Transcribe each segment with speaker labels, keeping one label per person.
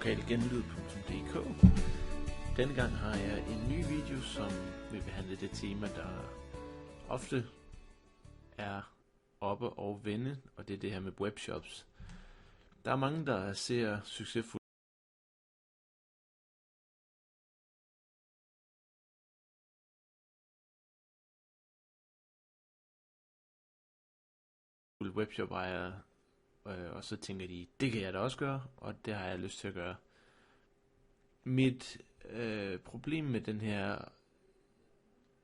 Speaker 1: lokalgenlyd.dk. Denne gang har jeg en ny video, som vil behandle det tema, der ofte er oppe og vende, og det er det her med webshops. Der er mange, der ser succesfulde webshop-ejere, og så tænker de, det kan jeg da også gøre, og det har jeg lyst til at gøre. Mit problem med den her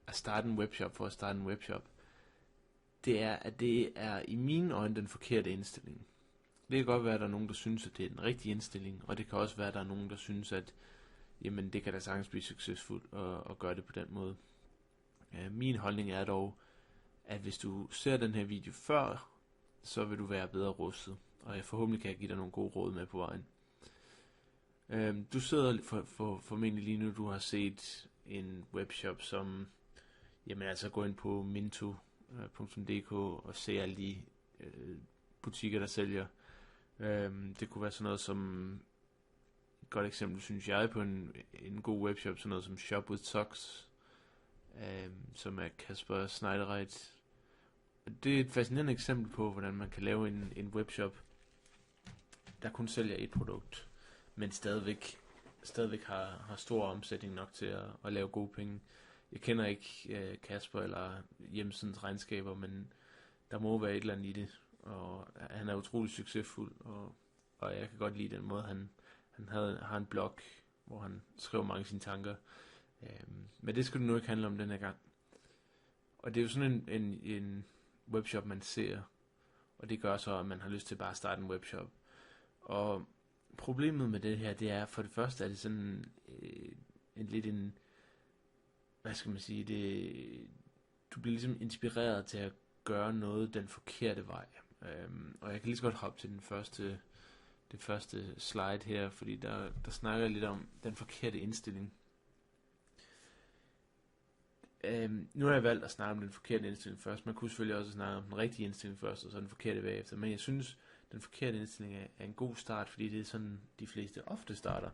Speaker 1: at starte en webshop for at starte en webshop, det er, at det er i mine øjne den forkerte indstilling. Det kan godt være, at der er nogen, der synes, at det er den rigtige indstilling, og det kan også være, at der er nogen, der synes, at jamen, det kan da sagtens blive succesfuldt at gøre det på den måde. Min holdning er dog, at hvis du ser den her video før, så vil du være bedre rustet, og jeg forhåbentlig kan jeg give dig nogle gode råd med på vejen. Du sidder formentlig lige nu, du har set en webshop, som jamen altså gå ind på minto.dk og se alle de butikker, der sælger. Det kunne være sådan noget som, et godt eksempel synes jeg på en god webshop, sådan noget som Shop with Socks, som er Kasper Schneidereit. Det er et fascinerende eksempel på, hvordan man kan lave en webshop, der kun sælger et produkt, men stadigvæk har stor omsætning nok til at lave gode penge. Jeg kender ikke Kasper eller hjemmesidens regnskaber, men der må være et eller andet i det, og han er utrolig succesfuld, og jeg kan godt lide den måde, han har en blog, hvor han skriver mange af sine tanker. Men det skal det nu ikke handle om den her gang. Og det er jo sådan en webshop, man ser, og det gør så, at man har lyst til bare at starte en webshop. Og problemet med det her, det er, for det første er det sådan hvad skal man sige, du bliver ligesom inspireret til at gøre noget den forkerte vej. Og jeg kan lige så godt hoppe til det første slide her, fordi der snakker jeg lidt om den forkerte indstilling. Nu har jeg valgt at snakke om den forkerte indstilling først. Man kunne selvfølgelig også snakke om den rigtige indstilling først, og så den forkerte bagefter. Men jeg synes, den forkerte indstilling er en god start, fordi det er sådan, de fleste ofte starter.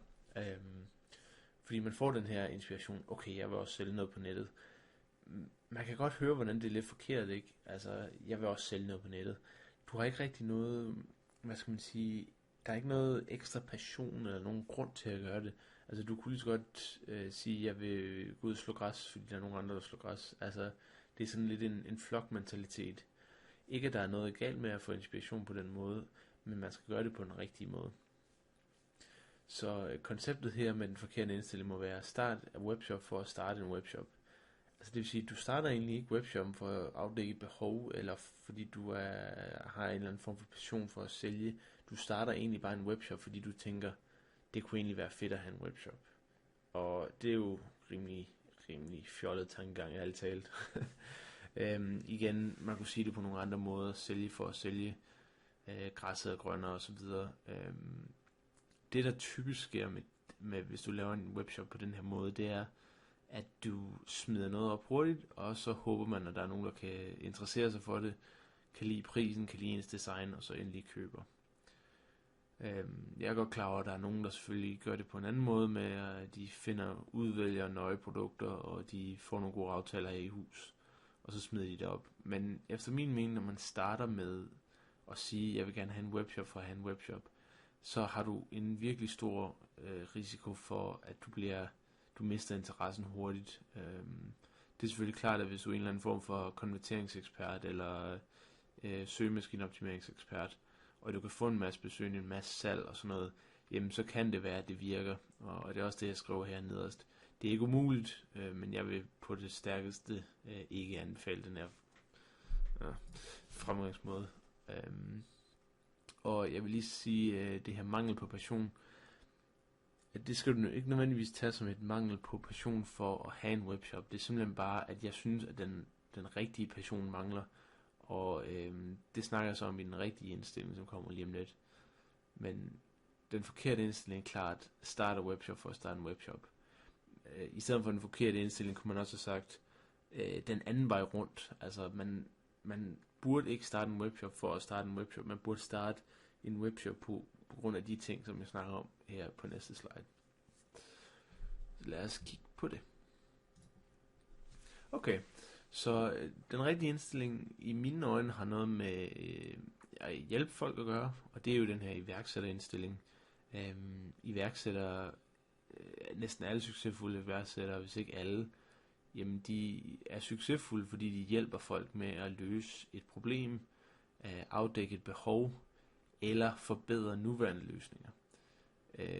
Speaker 1: Fordi man får den her inspiration, okay, jeg vil også sælge noget på nettet. Man kan godt høre, hvordan det er lidt forkert, ikke? Altså, jeg vil også sælge noget på nettet. Du har ikke rigtig noget, hvad skal man sige, der er ikke noget ekstra passion eller nogen grund til at gøre det. Altså, du kunne lige så godt sige, jeg vil gå ud og slå græs, fordi der er nogen andre, der slår græs. Altså, det er sådan lidt en flokmentalitet. Ikke at der er noget galt med at få inspiration på den måde, men man skal gøre det på den rigtige måde. Så konceptet her med den forkerte indstilling må være, start en webshop for at starte en webshop. Altså det vil sige, at du starter egentlig ikke webshoppen for at afdække behov, eller fordi du har en eller anden form for passion for at sælge. Du starter egentlig bare en webshop, fordi du tænker, det kunne egentlig være fedt at have en webshop. Og det er jo rimelig fjollet tankegang, ærligt talt. Igen, man kunne sige det på nogle andre måder, sælge for at sælge, græsset og grønner og så videre. Det der typisk sker med hvis du laver en webshop på den her måde, det er, at du smider noget op hurtigt, og så håber man, at der er nogen, der kan interessere sig for det, kan lide prisen, kan lide ens design, og så endelig køber. Jeg er godt klar over, at der er nogen, der selvfølgelig gør det på en anden måde, med at de udvælger nøje produkter, og de får nogle gode aftaler i hus, og så smider de det op. Men efter min mening, når man starter med at sige, jeg vil gerne have en webshop for at have en webshop, så har du en virkelig stor risiko for, at du mister interessen hurtigt. Det er selvfølgelig klart, at hvis du er en eller anden form for konverteringsekspert, eller søgemaskineoptimeringsekspert, og du kan få en masse besøgende, en masse salg og sådan noget, jamen så kan det være, at det virker. Og det er også det, jeg skriver her nederst. Det er ikke umuligt, men jeg vil på det stærkeste ikke anbefale den her fremgangsmåde. Og jeg vil lige sige, det her mangel på passion, at det skal du ikke nødvendigvis tage som et mangel på passion for at have en webshop. Det er simpelthen bare, at jeg synes, at den rigtige passion mangler. Og det snakker jeg så om i den rigtige indstilling, som kommer lige om lidt. Men den forkerte indstilling er klart, starte webshop for at starte en webshop. I stedet for den forkerte indstilling, kunne man også have sagt, den anden vej rundt. Altså man burde ikke starte en webshop for at starte en webshop. Man burde starte en webshop på grund af de ting, som jeg snakker om her på næste slide. Så lad os kigge på det. Okay, så den rigtige indstilling i mine øjne har noget med at hjælpe folk at gøre, og det er jo den her iværksætterindstilling. Iværksættere, næsten alle succesfulde iværksættere, hvis ikke alle, jamen de er succesfulde, fordi de hjælper folk med at løse et problem, afdække et behov, eller forbedre nuværende løsninger.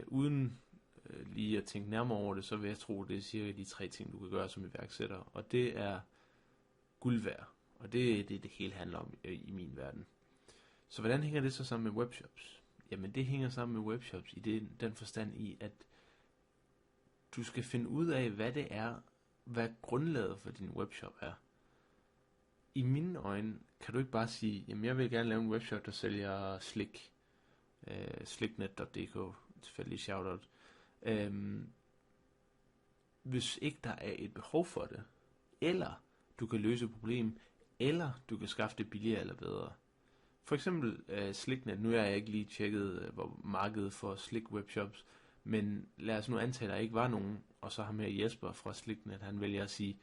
Speaker 1: Uden lige at tænke nærmere over det, så vil jeg tro, det er cirka de 3 ting, du kan gøre som iværksætter, og det er guld værd, og det er det hele handler om i min verden. Så hvordan hænger det så sammen med webshops? Jamen det hænger sammen med webshops i den forstand i, at du skal finde ud af, hvad det er, hvad grundlaget for din webshop er. I mine øjne kan du ikke bare sige, jamen jeg vil gerne lave en webshop, der sælger slik. Sliknet.dk, tilfældig shoutout. Hvis ikke der er et behov for det, eller du kan løse et problem, eller du kan skaffe det billigere eller bedre. For eksempel Sliknet, nu har jeg ikke lige tjekket hvor markedet for slik webshops, men lad os nu antage, at der ikke var nogen, og så har med Jesper fra Sliknet, han vælger at sige,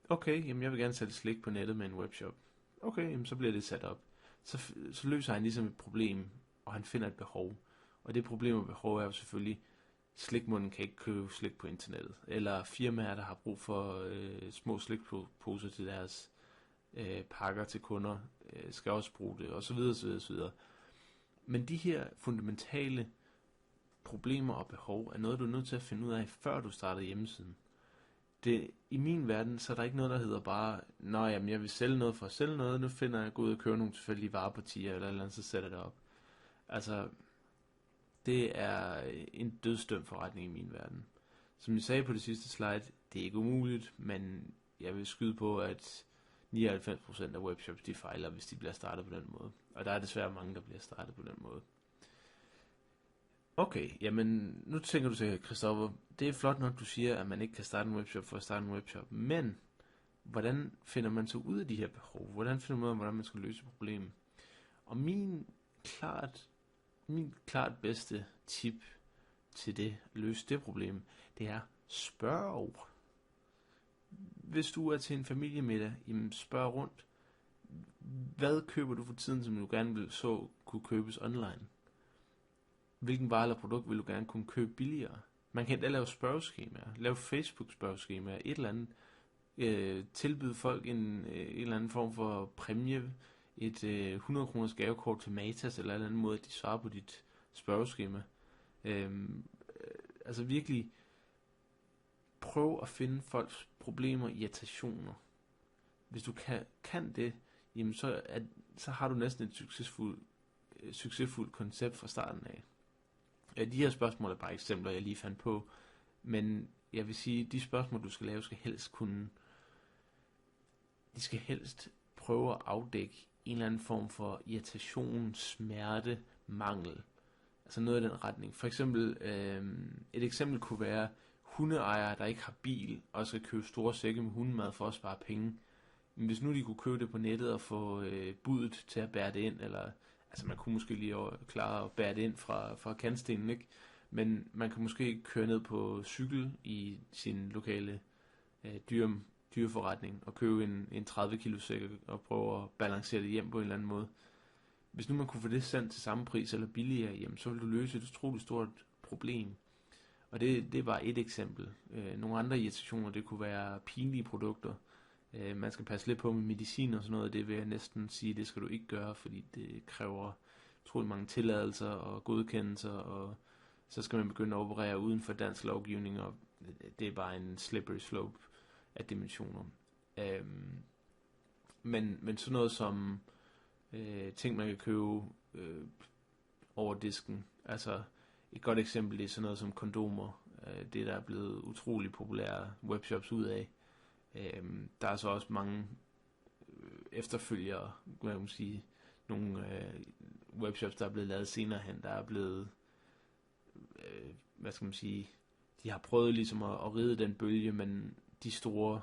Speaker 1: okay, jamen jeg vil gerne sælge slik på nettet med en webshop. Okay, jamen så bliver det sat op. Så løser han ligesom et problem, og han finder et behov. Og det problem og behov er jo selvfølgelig, slikmunden kan ikke købe slik på internettet. Eller firmaer, der har brug for små slikposer til deres pakker til kunder, skal også bruge det, og så videre, så videre, så videre. Men de her fundamentale problemer og behov er noget, du er nødt til at finde ud af, før du starter hjemmesiden. I min verden, så er der ikke noget, der hedder bare, jamen jeg vil sælge noget for at sælge noget, nu finder jeg gå ud og købe nogle tilfældige varepartier, eller andet, så sætter jeg det op. Altså, det er en dødsdømt forretning i min verden. Som jeg sagde på det sidste slide, det er ikke umuligt, men jeg vil skyde på, at 99% af webshops, de fejler, hvis de bliver startet på den måde. Og der er desværre mange, der bliver startet på den måde. Okay, jamen nu tænker du sikkert, Christoffer, det er flot nok, du siger, at man ikke kan starte en webshop for at starte en webshop, men hvordan finder man så ud af de her behov? Hvordan finder man ud af, hvordan man skal løse problemet? Og min klart bedste tip til det, at løse det problem, det er spørg. Hvis du er til en familiemiddag, jamen spørg rundt. Hvad køber du for tiden, som du gerne vil så kunne købes online? Hvilken vare eller produkt vil du gerne kunne købe billigere? Man kan endda lave spørgeskemaer, lave Facebook-spørgeskemaer, et eller andet. Tilbyde folk en eller anden form for præmie, et 100 kroners gavekort til Matas, eller en eller anden måde, at de svarer på dit spørgeskema. Altså virkelig prøv at finde folks problemer, irritationer. Hvis du kan det, jamen så har du næsten et succesfuldt koncept fra starten af. De her spørgsmål er bare eksempler, jeg lige fandt på, men jeg vil sige, de spørgsmål, du skal lave, skal helst prøve at afdække en eller anden form for irritation, smerte, mangel. Altså noget i den retning. For eksempel, et eksempel kunne være hundeejere, der ikke har bil, og skal købe store sække med hundemad for at spare penge. Men hvis nu de kunne købe det på nettet og få budet til at bære det ind, eller altså man kunne måske lige klare at bære det ind fra kantstenen, ikke? Men man kan måske køre ned på cykel i sin lokale dyreforretning og købe en 30 kilo sæk og prøve at balancere det hjem på en eller anden måde. Hvis nu man kunne få det sendt til samme pris eller billigere, jamen, så vil du løse et utroligt stort problem. Og det er bare et eksempel. Nogle andre irritationer, det kunne være pinlige produkter. Man skal passe lidt på med medicin og sådan noget, det vil jeg næsten sige, det skal du ikke gøre, fordi det kræver utrolig mange tilladelser og godkendelser, og så skal man begynde at operere uden for dansk lovgivning, og det er bare en slippery slope af dimensioner. Men sådan noget som ting, man kan købe over disken, altså et godt eksempel, det er sådan noget som kondomer, det der er blevet utrolig populære webshops ud af. Der er så også mange efterfølgere, kan man sige, nogle webshops, der er blevet lavet senere hen, der er blevet, hvad skal man sige, de har prøvet ligesom at ride den bølge, men de store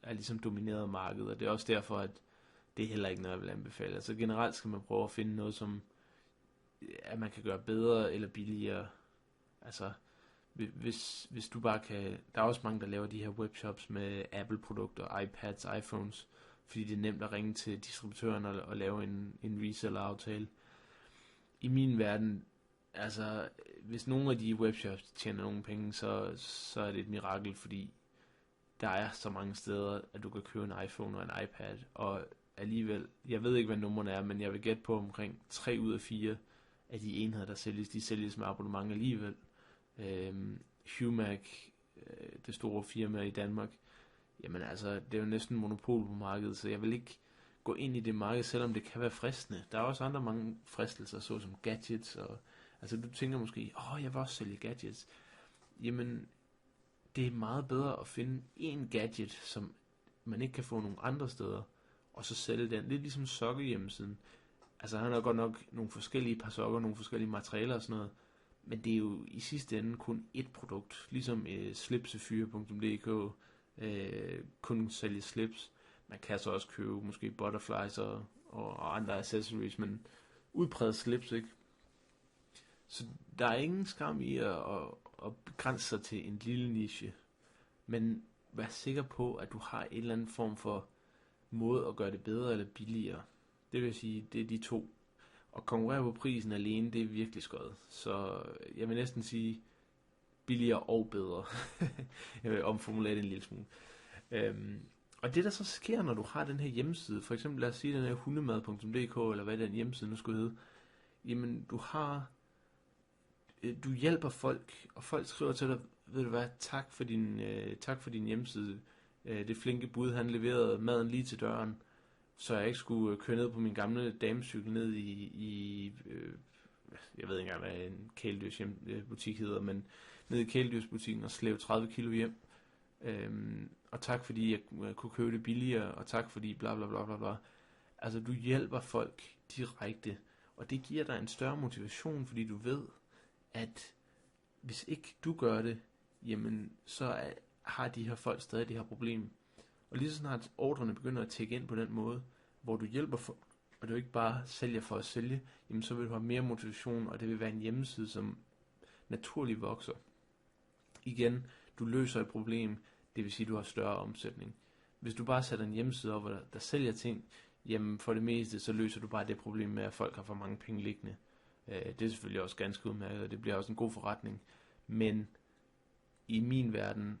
Speaker 1: er ligesom domineret markedet, og det er også derfor, at det er heller ikke noget, jeg vil anbefale. Altså generelt skal man prøve at finde noget, som at man kan gøre bedre eller billigere. Altså, hvis du bare kan... Der er også mange, der laver de her webshops med Apple-produkter, iPads, iPhones, fordi det er nemt at ringe til distributøren og lave en reseller-aftale. I min verden, altså, hvis nogle af de webshops tjener nogle penge, så er det et mirakel, fordi der er så mange steder, at du kan købe en iPhone og en iPad, og alligevel, jeg ved ikke, hvad numrene er, men jeg vil gætte på omkring 3 ud af 4 af de enheder, der sælges, de sælges med abonnement alligevel. Humac, det store firma i Danmark, jamen altså, det er jo næsten monopol på markedet, så jeg vil ikke gå ind i det marked, selvom det kan være fristende. Der er også andre mange fristelser, såsom gadgets, og altså du tænker måske, jeg vil også sælge gadgets. Jamen, det er meget bedre at finde en gadget, som man ikke kan få nogen andre steder, og så sælge den. Lidt ligesom sokkehjemmesiden. Altså han har godt nok nogle forskellige par sokker, nogle forskellige materialer og sådan noget, men det er jo i sidste ende kun ét produkt, ligesom slipsefyre.dk kun sælge slips. Man kan så også købe måske butterflies og andre accessories, men udpræget slips, ikke? Så der er ingen skam i at begrænse sig til en lille niche, men vær sikker på, at du har en eller anden form for måde at gøre det bedre eller billigere. Det vil sige, det er de to. Og konkurrere på prisen alene, det er virkelig skødt. Så jeg vil næsten sige billigere og bedre. Jeg vil omformulere det en lille smule. Og det der så sker, når du har den her hjemmeside, for eksempel lad os sige den her hundemad.dk, eller hvad den hjemmeside nu skulle hedde, jamen du hjælper folk, og folk skriver til dig, ved du hvad, tak for din hjemmeside, det flinke bud, han leverede maden lige til døren, så jeg ikke skulle køre ned på min gamle damecykel ned i jeg ved ikke engang, hvad en kæledyrsbutik hedder, men ned i kæledyrsbutikken og slæve 30 kilo hjem. Og tak fordi jeg kunne købe det billigere, og tak fordi bla bla bla bla bla. Altså du hjælper folk direkte, og det giver dig en større motivation, fordi du ved, at hvis ikke du gør det, jamen så har de her folk stadig det her problem. Og lige så snart ordrene begynder at tække ind på den måde, hvor du hjælper folk, og du ikke bare sælger for at sælge, jamen så vil du have mere motivation, og det vil være en hjemmeside, som naturligt vokser. Igen, du løser et problem, det vil sige, at du har større omsætning. Hvis du bare sætter en hjemmeside op, der sælger ting, jamen for det meste, så løser du bare det problem med, at folk har for mange penge liggende. Det er selvfølgelig også ganske udmærket, og det bliver også en god forretning. Men i min verden,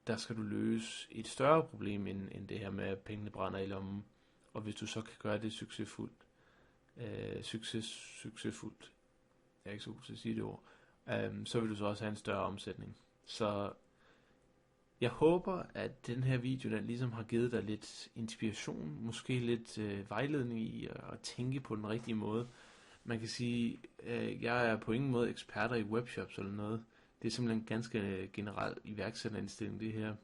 Speaker 1: der skal du løse et større problem, end det her med, at pengene brænder i lommen. Og hvis du så kan gøre det succesfuldt, jeg er ikke så god til at sige det ord, så vil du så også have en større omsætning. Så jeg håber, at den her video, den ligesom har givet dig lidt inspiration, måske lidt vejledning i at tænke på den rigtige måde. Man kan sige, jeg er på ingen måde eksperter i webshops eller noget. Det er simpelthen ganske generelt iværksætterindstilling, det her.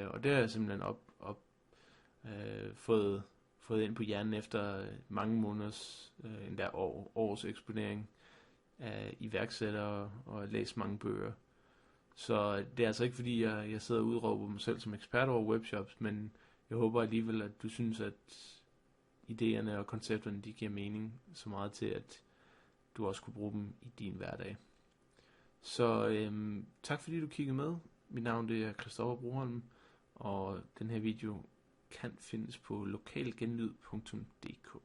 Speaker 1: Og det har jeg simpelthen fået ind på hjernen efter mange måneders, endda års eksponering af iværksættere og læst mange bøger. Så det er altså ikke fordi, jeg sidder og udråber mig selv som ekspert over webshops, men jeg håber alligevel, at du synes, at idéerne og koncepterne, de giver mening så meget til, at du også kunne bruge dem i din hverdag. Så tak fordi du kiggede med. Mit navn det er Christoffer Broholm, og den her video kan findes på lokalgenlyd.dk.